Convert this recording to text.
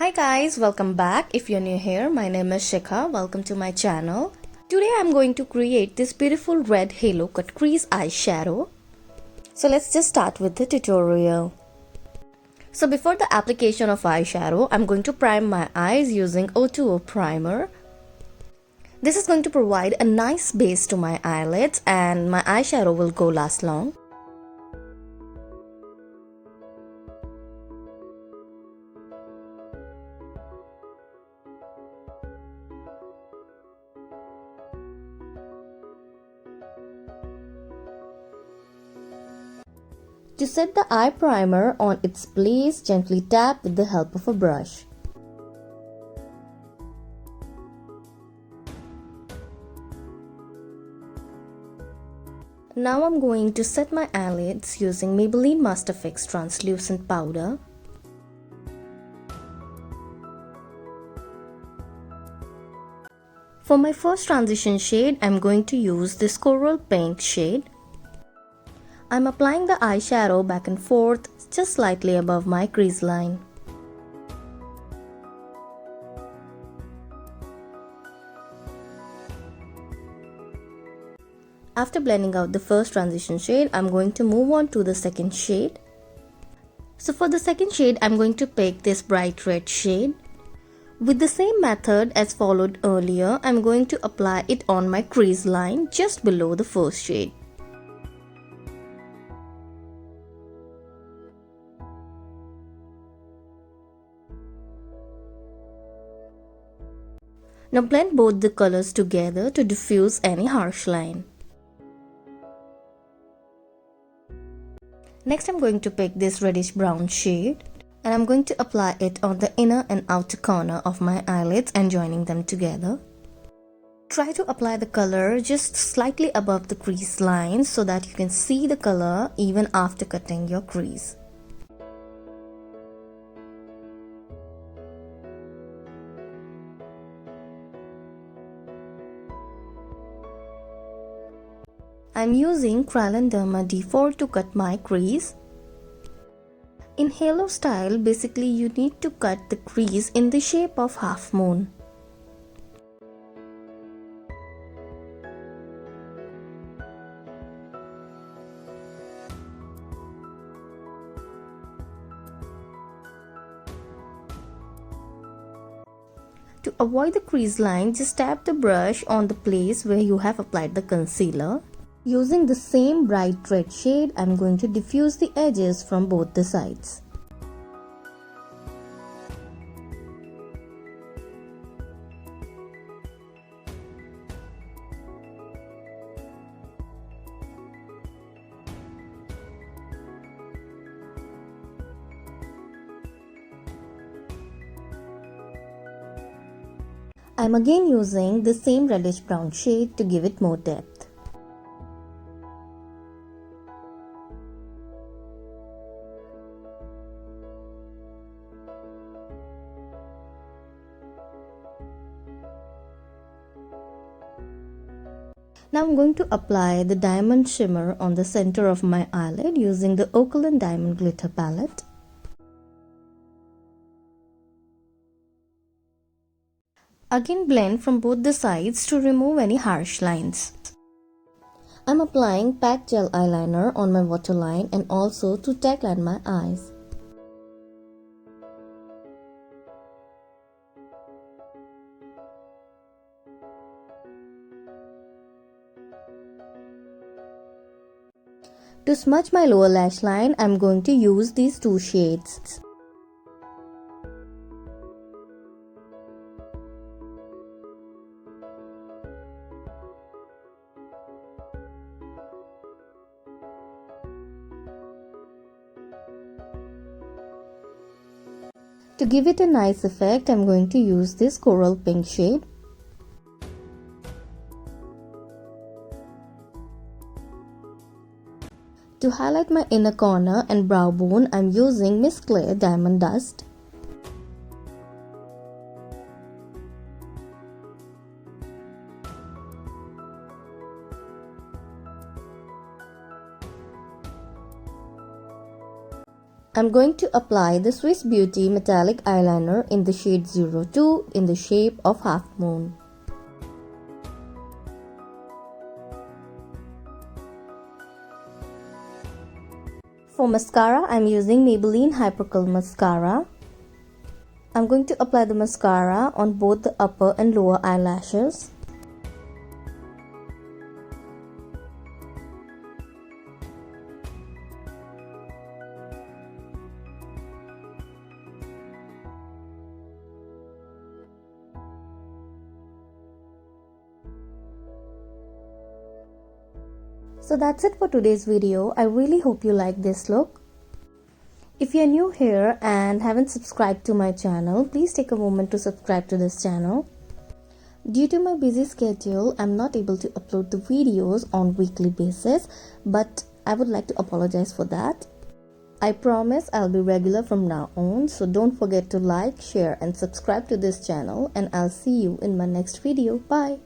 Hi guys, welcome back. If you're new here, my name is Shikha. Welcome to my channel. Today I'm going to create this beautiful red halo cut crease eyeshadow. So let's just start with the tutorial. So before the application of eyeshadow, I'm going to prime my eyes using O2O primer. This is going to provide a nice base to my eyelids and my eyeshadow will go last long. To set the eye primer on its place, gently tap with the help of a brush. Now I'm going to set my eyelids using Maybelline Master Fix Translucent Powder. For my first transition shade, I'm going to use this coral pink shade. I'm applying the eyeshadow back and forth just slightly above my crease line. After blending out the first transition shade, I'm going to move on to the second shade. So for the second shade, I'm going to pick this bright red shade. With the same method as followed earlier, I'm going to apply it on my crease line just below the first shade. Now blend both the colors together to diffuse any harsh line. Next I'm going to pick this reddish brown shade and I'm going to apply it on the inner and outer corner of my eyelids and joining them together. Try to apply the color just slightly above the crease line so that you can see the color even after cutting your crease. I'm using Kryolan Derma D4 to cut my crease. In halo style, basically you need to cut the crease in the shape of half moon. To avoid the crease line, just tap the brush on the place where you have applied the concealer. Using the same bright red shade, I'm going to diffuse the edges from both the sides. I'm again using the same reddish brown shade to give it more depth. Now I'm going to apply the diamond shimmer on the center of my eyelid using the Kryolan Diamond Glitter palette. Again blend from both the sides to remove any harsh lines. I'm applying packed gel eyeliner on my waterline and also to tagline my eyes. To smudge my lower lash line, I'm going to use these two shades. To give it a nice effect, I'm going to use this coral pink shade. To highlight my inner corner and brow bone, I'm using Miss Claire Diamond Dust. I'm going to apply the Swiss Beauty Metallic Eyeliner in the shade 02 in the shape of Half Moon. For mascara, I'm using Maybelline Hypercurl Mascara. I'm going to apply the mascara on both the upper and lower eyelashes. So that's it for today's video. I really hope you like this look. If you're new here and haven't subscribed to my channel, please take a moment to subscribe to this channel. Due to my busy schedule, I'm not able to upload the videos on weekly basis, but I would like to apologize for that. I promise I'll be regular from now on, so don't forget to like, share and subscribe to this channel, and I'll see you in my next video. Bye!